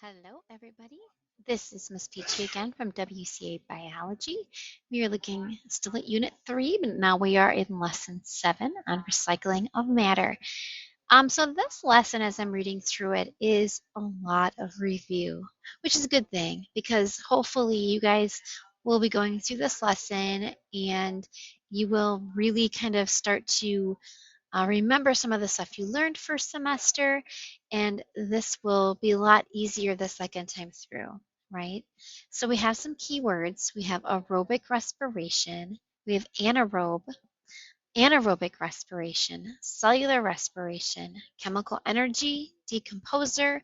Hello, everybody. This is Miss Peachy again from WCA Biology. We are looking still at Unit 3, but now we are in Lesson 7 on recycling of matter. So this lesson, as I'm reading through it, is a lot of review, which is a good thing because hopefully you guys will be going through this lesson and you will really kind of start to remember some of the stuff you learned first semester, and this will be a lot easier the second time through, right? So we have some keywords. We have aerobic respiration, we have anaerobic respiration, cellular respiration, chemical energy, decomposer,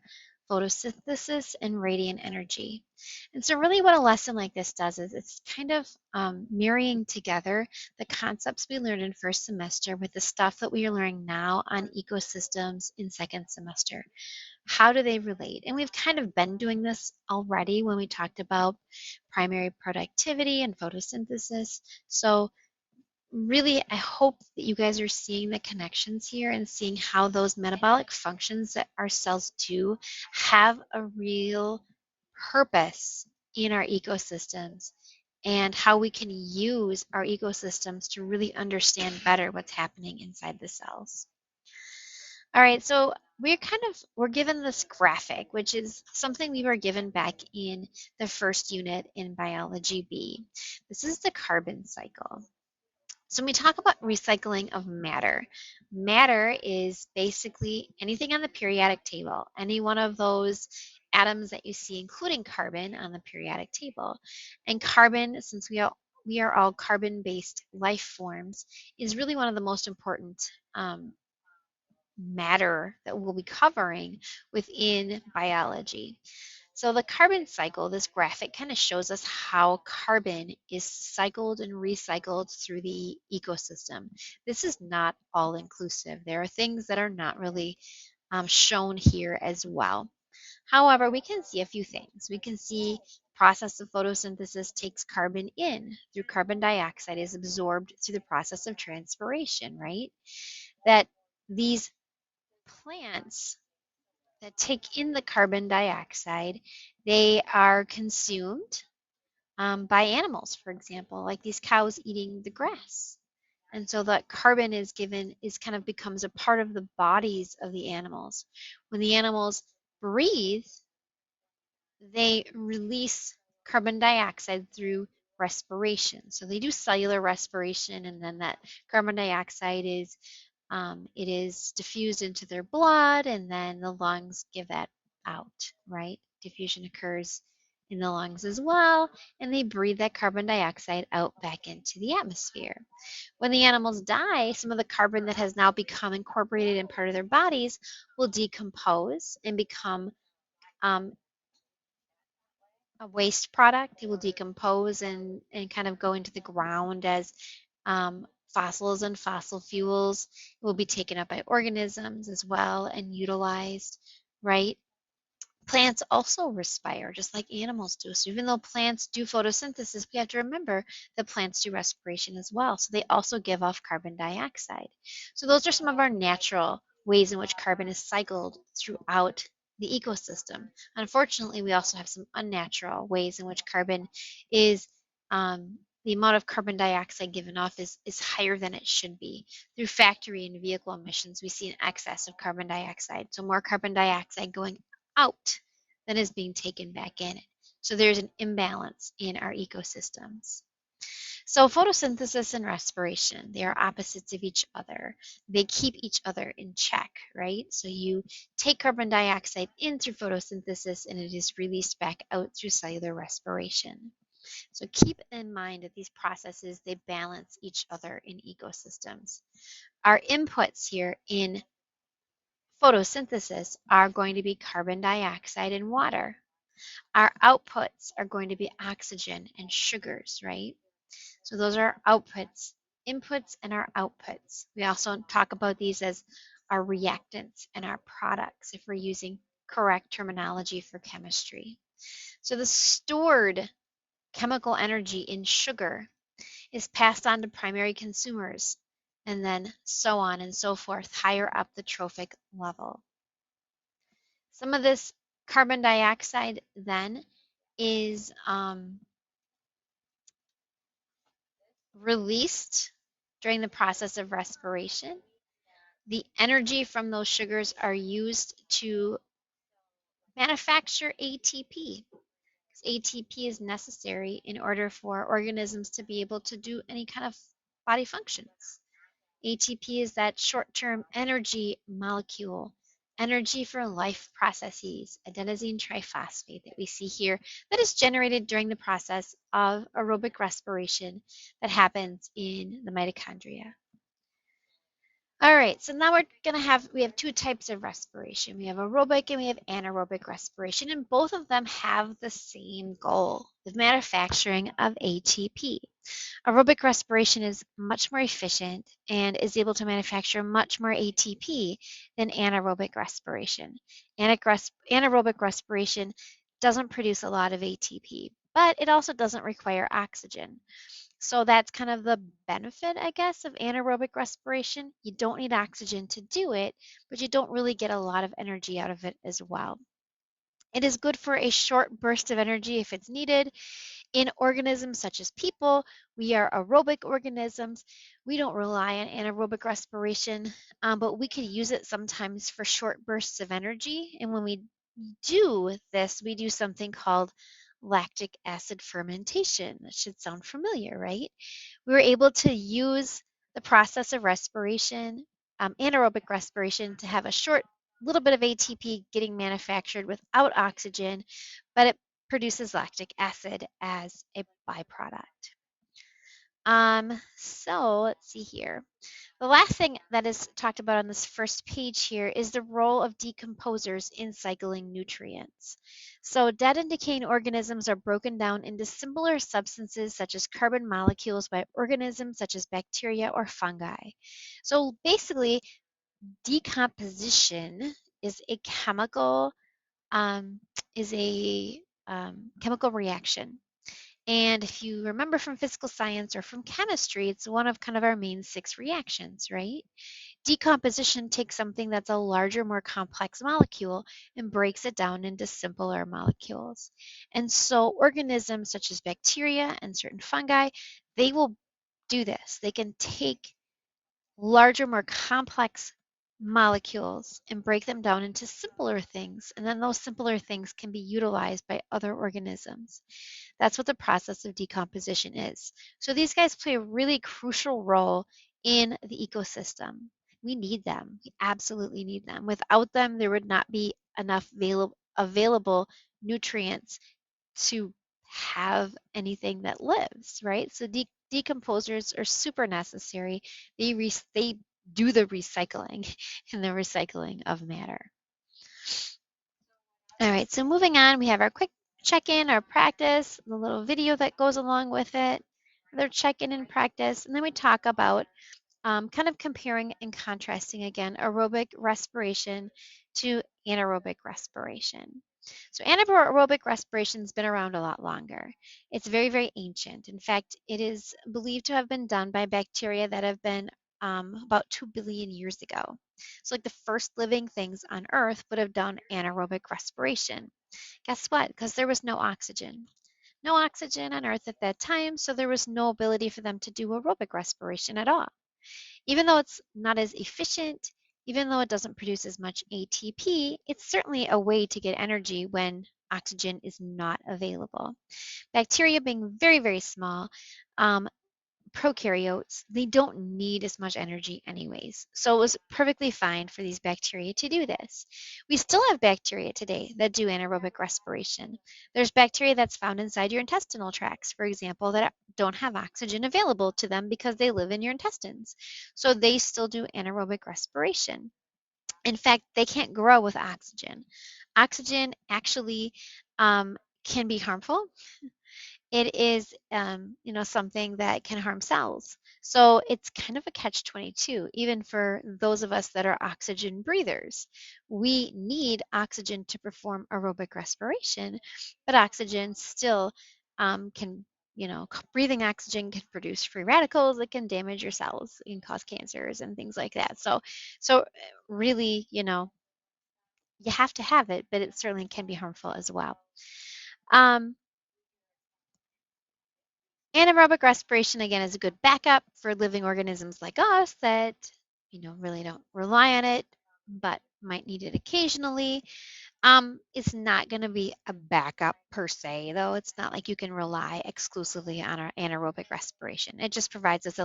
photosynthesis, and radiant energy. And so really what a lesson like this does is it's kind of marrying together the concepts we learned in first semester with the stuff that we are learning now on ecosystems in second semester. How do they relate? And we've kind of been doing this already when we talked about primary productivity and photosynthesis. So really, I hope that you guys are seeing the connections here and seeing how those metabolic functions that our cells do have a real purpose in our ecosystems and how we can use our ecosystems to really understand better what's happening inside the cells. All right, so we're given this graphic, which is something we were given back in the first unit in Biology B. This is the carbon cycle. So when we talk about recycling of matter, matter is basically anything on the periodic table, any one of those atoms that you see, including carbon on the periodic table. And carbon, since we are all carbon-based life forms, is really one of the most important matter that we'll be covering within biology. So the carbon cycle, this graphic kind of shows us how carbon is cycled and recycled through the ecosystem. This is not all inclusive. There are things that are not really shown here as well. However, we can see a few things. We can see process of photosynthesis takes carbon in through carbon dioxide is absorbed through the process of transpiration, right? That these plants that take in the carbon dioxide, they are consumed by animals, for example, like these cows eating the grass. And so that carbon is kind of becomes a part of the bodies of the animals. When the animals breathe, they release carbon dioxide through respiration. So they do cellular respiration, and then that carbon dioxide is it is diffused into their blood, and then the lungs give that out, right? Diffusion occurs in the lungs as well, and they breathe that carbon dioxide out back into the atmosphere. When the animals die, some of the carbon that has now become incorporated in part of their bodies will decompose and become um, a waste product. It will decompose and kind of go into the ground as fossils and fossil fuels. It will be taken up by organisms as well and utilized, right? Plants also respire just like animals do. So even though plants do photosynthesis, we have to remember that plants do respiration as well. So they also give off carbon dioxide. So those are some of our natural ways in which carbon is cycled throughout the ecosystem. Unfortunately, we also have some unnatural ways in which carbon is the amount of carbon dioxide given off is higher than it should be. Through factory and vehicle emissions, we see an excess of carbon dioxide. So more carbon dioxide going out than is being taken back in. So there's an imbalance in our ecosystems. So photosynthesis and respiration, they are opposites of each other. They keep each other in check, right? So you take carbon dioxide in through photosynthesis and it is released back out through cellular respiration. So keep in mind that these processes, they balance each other in ecosystems. Our inputs here in photosynthesis are going to be carbon dioxide and water. Our outputs are going to be oxygen and sugars, right? So those are outputs, inputs and our outputs. We also talk about these as our reactants and our products if we're using correct terminology for chemistry. So the stored chemical energy in sugar is passed on to primary consumers and then so on and so forth higher up the trophic level. Some of this Carbon dioxide then is released during the process of respiration. The energy from those sugars are used to manufacture ATP. ATP is necessary in order for organisms to be able to do any kind of body functions. ATP is that short-term energy molecule, energy for life processes, adenosine triphosphate that we see here, that is generated during the process of aerobic respiration that happens in the mitochondria. All right, so now we have two types of respiration. We have aerobic and we have anaerobic respiration, and both of them have the same goal, the manufacturing of ATP. Aerobic respiration is much more efficient and is able to manufacture much more ATP than anaerobic respiration. Anaerobic respiration doesn't produce a lot of ATP, but it also doesn't require oxygen. So that's kind of the benefit, I guess, of anaerobic respiration. You don't need oxygen to do it, but you don't really get a lot of energy out of it as well. It is good for a short burst of energy if it's needed. In organisms such as people, we are aerobic organisms. We don't rely on anaerobic respiration, but we could use it sometimes for short bursts of energy. And when we do this, we do something called lactic acid fermentation. That should sound familiar, right? We were able to use the process of respiration, anaerobic respiration, to have a short little bit of ATP getting manufactured without oxygen, but it produces lactic acid as a byproduct. So let's see here. The last thing that is talked about on this first page here is the role of decomposers in cycling nutrients. So dead and decaying organisms are broken down into simpler substances such as carbon molecules by organisms such as bacteria or fungi. So basically, decomposition is a chemical um, chemical reaction. And if you remember from physical science or from chemistry, it's one of kind of our main 6 reactions, right? Decomposition takes something that's a larger, more complex molecule and breaks it down into simpler molecules. And so organisms such as bacteria and certain fungi, they will do this. They can take larger, more complex molecules and break them down into simpler things. And then those simpler things can be utilized by other organisms. That's what the process of decomposition is. So these guys play a really crucial role in the ecosystem. We need them. We absolutely need them. Without them, there would not be enough available nutrients to have anything that lives, right? So decomposers are super necessary. They do the recycling and the recycling of matter. All right, so moving on, we have our quick check-in, our practice, the little video that goes along with it, their check-in and practice, and then we talk about kind of comparing and contrasting again aerobic respiration to anaerobic respiration. So anaerobic respiration has been around a lot longer. It's very, very ancient. In fact, it is believed to have been done by bacteria that have been about 2 billion years ago. So like the first living things on Earth would have done anaerobic respiration. Guess what? Because there was no oxygen. No oxygen on Earth at that time, so there was no ability for them to do aerobic respiration at all. Even though it's not as efficient, even though it doesn't produce as much ATP, it's certainly a way to get energy when oxygen is not available. Bacteria being very, very small, um, prokaryotes, they don't need as much energy anyways. So it was perfectly fine for these bacteria to do this. We still have bacteria today that do anaerobic respiration. There's bacteria that's found inside your intestinal tracts, for example, that don't have oxygen available to them because they live in your intestines. So they still do anaerobic respiration. In fact, they can't grow with oxygen. Oxygen actually can be harmful. It is, something that can harm cells. So it's kind of a catch-22, even for those of us that are oxygen breathers. We need oxygen to perform aerobic respiration, but oxygen still can, breathing oxygen can produce free radicals that can damage your cells and cause cancers and things like that. So really, you have to have it, but it certainly can be harmful as well. Um, Anaerobic respiration, again, is a good backup for living organisms like us that, really don't rely on it, but might need it occasionally. It's not going to be a backup per se, though. It's not like you can rely exclusively on our anaerobic respiration. It just provides us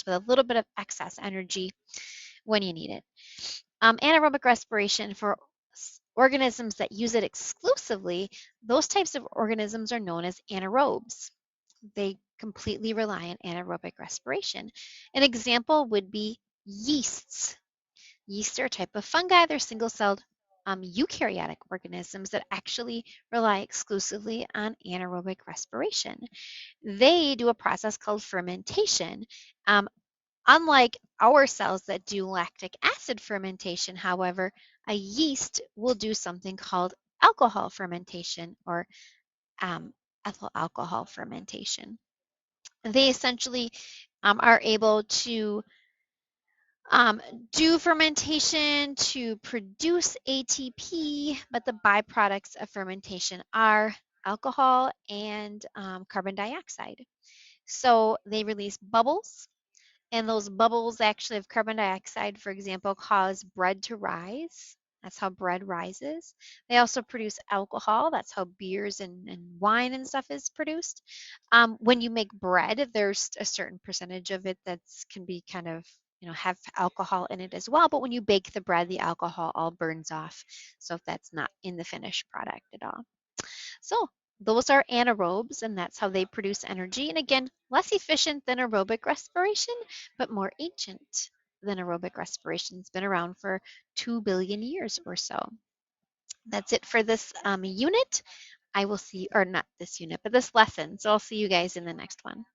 with a little bit of excess energy when you need it. Anaerobic respiration for organisms that use it exclusively, those types of organisms are known as anaerobes. They completely rely on anaerobic respiration. An example would be yeasts. Yeasts are a type of fungi. They're single-celled eukaryotic organisms that actually rely exclusively on anaerobic respiration. They do a process called fermentation. Um, Unlike our cells that do lactic acid fermentation, however, a yeast will do something called alcohol fermentation or ethyl alcohol fermentation. They essentially are able to um, do fermentation to produce ATP, but the byproducts of fermentation are alcohol and carbon dioxide. So they release bubbles, and those bubbles actually of carbon dioxide, for example, cause bread to rise. That's how bread rises. They also produce alcohol. That's how beers and wine and stuff is produced. When you make bread, there's a certain percentage of it that can be kind of, have alcohol in it as well. But when you bake the bread, the alcohol all burns off. So that's not in the finished product at all. So those are anaerobes, and that's how they produce energy. And again, less efficient than aerobic respiration, but more ancient than aerobic respiration. It's been around for 2 billion years or so. That's it for this unit. I will see, or not this unit, but this lesson. So I'll see you guys in the next one.